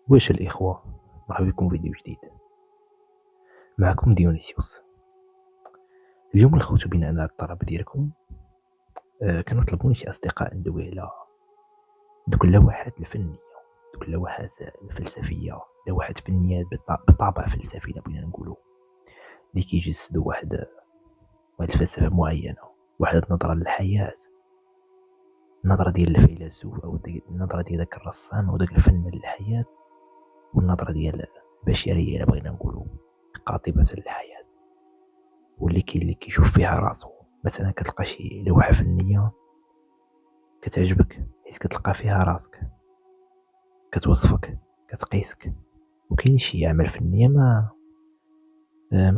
واش الإخوة، مرحبا بكم في فيديو جديد. معكم ديونيسيوس. اليوم الخوت بناء على الطلب ديالكم كانوا طلبوني شي أصدقاء ندوي على دوك اللوحات الفنية، دوك اللوحات الفلسفية، لوحات فنية بطابع فلسفي إلا بغينا نقولو، اللي كيجسدوا واحد الفلسفة معينة، واحد النظرة للحياة، النظرة ديال الفيلسوف أو النظرة ديال داك الرسام أو داك الفنان للحياة، والنظرة ديال البشرية إلا بغينا نقولو قاطبة للحياة، واللي كيشوف فيها راسو. مثلا كتلقى شي لوحة فنية كتعجبك حيت كتلقى فيها راسك، كتوصفك، كتقيسك. وكاين شي اعمال فنية ما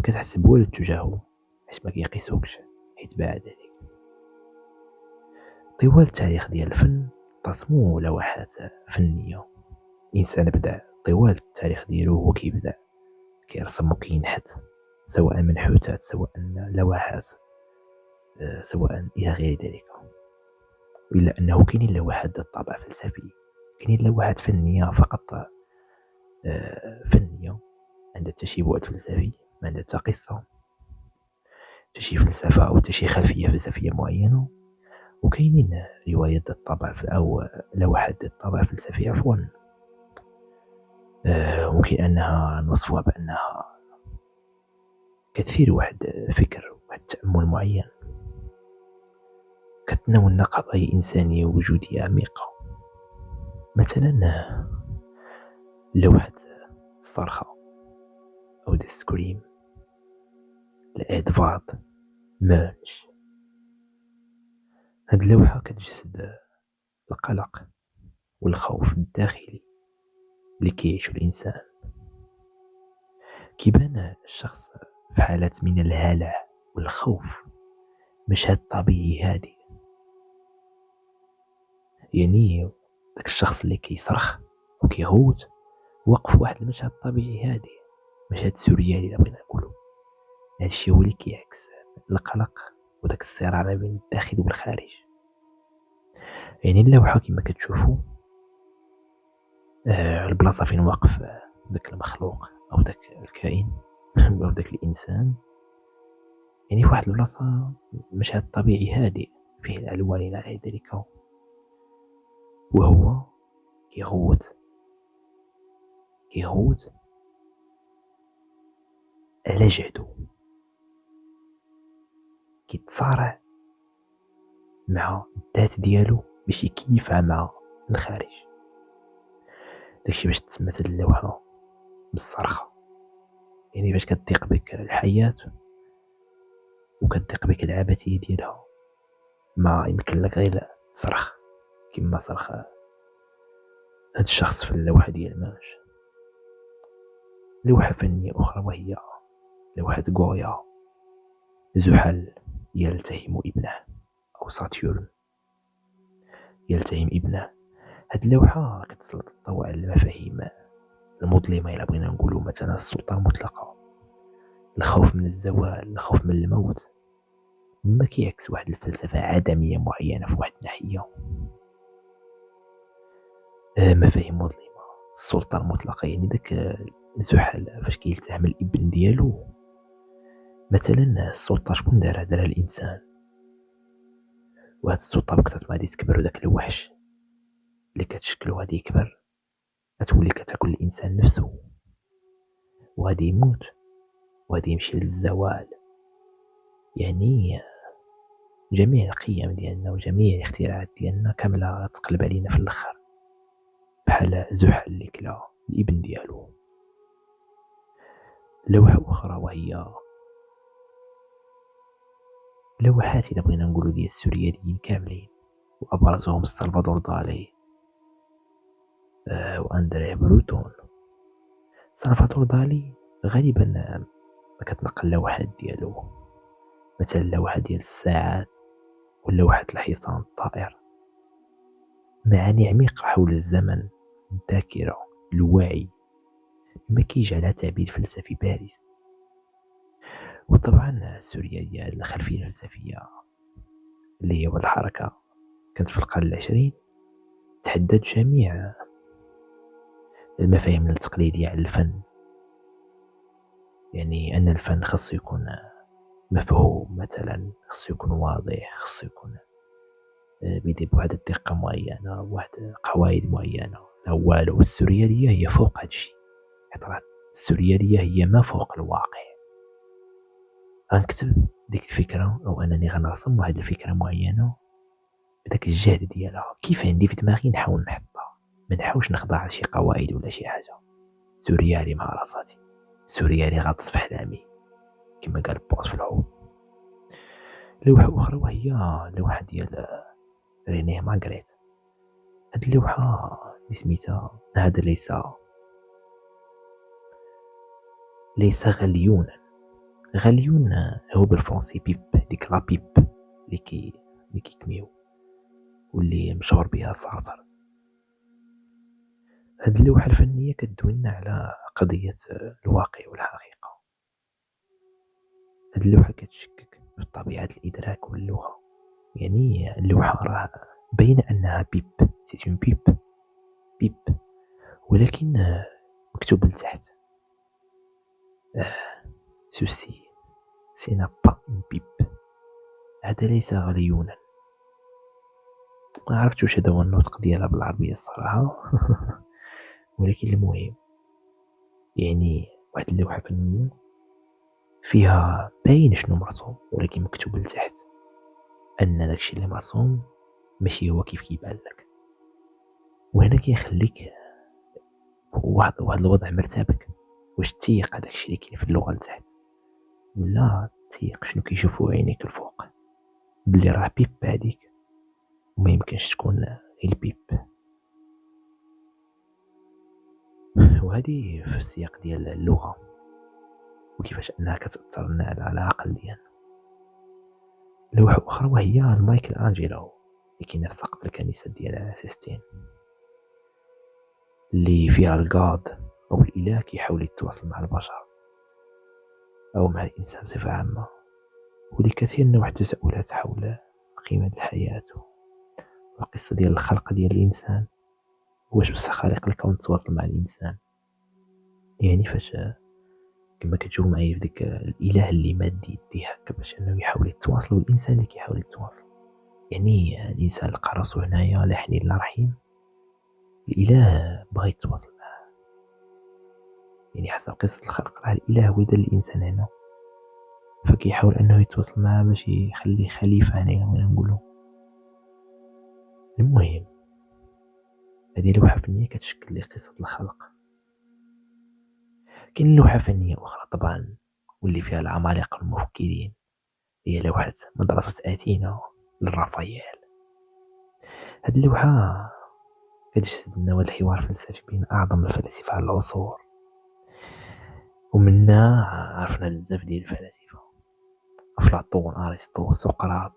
كتحس بوالو تجاهو حيت ما كيقيسوكش، حيت بعاد عليك. طوال التاريخ ديال الفن تصمو لوحات فنية. الانسان بدا طوال التاريخ ديالو هو كيبدا كيرسم وكينحت، سواء منحوتات سواء لوحات سواء الى غير ذلك. إلا أنه كاينين لوحات ذات طابع فلسفي، كاينين لوحات فنية فقط فنية عندها حتى شي بعد فلسفي، ما عندها حتى قصة، حتى شي فلسفة أو حتى شي خلفية فلسفية معينة. وكاينين روايات ذات طابع أو لوحات ذات طابع فلسفي عفوا، ممكن أنها نوصفها بأنها كتثير واحد فكر، واحد تأمل معين، كتناولنا قضايا إنسانية ووجودية عميقة. مثلا لوحة الصرخة أو The Scream لإدفارد مانش. هاد اللوحة كتجسد القلق والخوف الداخلي اللي كيعيشو الإنسان. كيبان الشخص في حالة من الهلع والخوف، مشهد طبيعي هادي، يعني داك الشخص اللي كيصرخ وكيغوت وقف واحد المشهد طبيعي هادي، مشهد سوريالي إلا بغينا نقولو. هادشي هو اللي كيعكس القلق وداك الصراع ما بين الداخل والخارج. يعني اللوحة كما كتشوفوا البلاصة فين واقف داك المخلوق أو داك الكائن أو داك الإنسان، يعني في واحد البلاصة مشهد طبيعي هادئ فيه الألوان إلى غير ذلك، وهو كيغوت على جهدو، كيتصارع مع الذات ديالو باش يكيفها مع الخارج. داكشي باش تسمات هاد اللوحة بالصرخة، يعني باش كتضيق بك الحياة وكتضيق بك العبثية ديالها، ما يمكن لك غير تصرخ كما صرخ هاد الشخص في اللوحة ديال مانش. لوحة فنية أخرى وهي لوحة غويا زحل يلتهم ابنه أو ساتيورن يلتهم ابنه. هاد اللوحة كتسلط الضوء على المفاهيم المظلمة إلا بغينا نقولو، مثلا السلطة المطلقة، الخوف من الزوال، الخوف من الموت، مما كيعكس واحد الفلسفة عدمية معينة في واحد الناحية. مفاهيم مظلمة، السلطة المطلقة، يعني داك زحل فاش كيلتهم الابن ديالو، مثلا السلطة شكون دارها الإنسان، وهاد السلطة بقات غادي تكبر، وداك الوحش اللي كتشكلو غادي يكبر، غتولي كتاكل الإنسان نفسه، وغادي يموت وغادي يمشي للزوال. يعني جميع القيم ديالنا وجميع الاختراعات ديالنا كاملة غتقلب علينا في الآخر، بحال زحل اللي كلا الابن ديالو. لوحة أخرى وهي لوحات إلا بغينا نقولو ديال السورياليين كاملين، وأبرزهم سلفادور دالي وأندريه بروتون. سلفادور دالي غالبا ما كتنقل اللوحات ديالو، مثلا اللوحة ديال الساعات ولوحة الحصان الطائر، معاني عميقة حول الزمن، الذاكرة، الوعي، مما كيجعلها تعبير فلسفي بارز. وطبعا السوريالية الخلفية الفلسفية اللي هي واحد الحركة كانت في القرن العشرين تحدت جميع المفاهيم التقليدية على الفن. يعني أن الفن خاصو يكون مفهوم، مثلا خاصو يكون واضح، خاصو يكون بيدير بواحد الدقة معينة، بواحد قواعد معينة. لا والو، السوريالية هي فوق هاد الشي. حيت السوريالية هي ما فوق الواقع. غنكتب ديك الفكرة أو أنني غنرسم واحد الفكرة معينة بداك الجهد ديالها، كيف عندي في دماغي نحاول نحطها، ما نحاولش نخضع لشي قواعد ولا شي حاجة. سوريالي مع راساتي، سوريالي غاتصف أحلامي كما قال بوس في العود. لوحة أخرى وهي لوحة ديال رينيه ماغريت. هاد اللوحة اللي سميتها هذا ليس غليونا. غليون هو بالفرنسي بيب، ديك لا بيب اللي كيكميو واللي مشهور بها سارتر. هاد اللوحة الفنية كدوينا على قضية الواقع والحقيقة. هاد اللوحة كتشكك في طبيعة الإدراك واللغة. يعني اللوحة راه بين أنها بيب، سي اون بيب، ولكن مكتوب لتحت سوسي سي نا با اون بيب. هذا ليس غليونا. ما عرفت واش هذا هو النطق ديالها بالعربية الصراحة. ولكن المهم، يعني واحد اللوحة فنية فيها باين شنو مرسوم، ولكن مكتوب لتحت أن داكشي اللي مرسوم ماشي هو كيف كيبان لك. وهنا كيخليك واحد الوضع مرتبك، واش تيق هداكشي اللي كاين في اللغة لتحت، ولا تيق شنو كيشوفو عينيك الفوق، بلي راه بيب هاديك وما يمكنش تكون غير بيب. وهذه في السياق ديال اللغة وكيفاش انها كتأثر لنا على العقل ديالنا. لوحة أخرى وهي مايكل أنجيلو اللي كاينة في سقف الكنيسة ديال سيستين، اللي فيها الغاد أو الإله كيحاول يتواصل مع البشر أو مع الإنسان بصفة عامة، ولكثير من التساؤلات حول قيمة الحياة والقصة ديال الخلق ديال الإنسان. واش بصح خالق الكون تواصل مع الإنسان؟ يعني فاش كما كتشوف معايا في ديك الإله اللي ماد يديه هكا باش أنه يحاول يتواصل، والإنسان اللي كيحاول يتواصل. يعني الإنسان لقى راسو هنايا لا حنين لا رحيم، الإله بغى يتواصل معاه. يعني حسب قصة الخلق راه الإله هو دار الإنسان هنا، فكيحاول أنه يتواصل معاه باش يخليه خليفة هنايا ولا نقولو. المهم، هذه لوحة فنية كتشكل لي قصة الخلق. كاين لوحة فنية أخرى طبعا واللي فيها العمالقة المفكرين، هي لوحة مدرسة أثينا للرافائيل. هاد اللوحة كتجسد لنا واحد الحوار فلسفي بين أعظم الفلاسفة على العصور، ومنا عرفنا بزاف ديال الفلاسفة: أفلاطون، أرسطو، سقراط،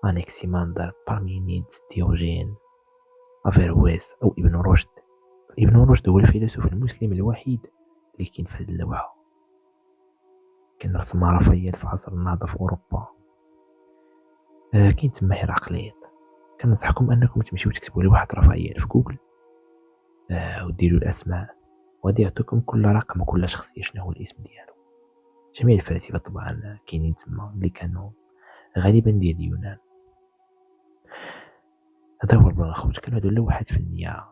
أنكسيماندر، بارمينيدس، ديوجين، أفيرويس أو ابن رشد. ابن رشد هو الفيلسوف المسلم الوحيد اللي كاين في هاد اللوحة. كان رسمها رافائيل في عصر النهضة في أوروبا. كاين تما هرقليط. كننصحكم أنكم تمشيو تكتبوا لوحة رافائيل في جوجل وديروا الأسماء، وغادي يعطوكم كل رقم وكل شخصية شنو هو الاسم ديالو. جميع الفلاسفة طبعا كاينين تما اللي كانوا غالبا ديال اليونان. هذا هو البلان اخوت. كانوا هادو اللوحات فنية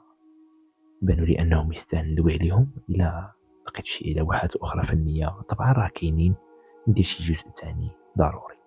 بانوا لي انهم يستاهل ندوي عليهم. الى لقيت شي لوحات اخرى فنية طبعا راه كاينين، ندير شي جزء تاني ضروري.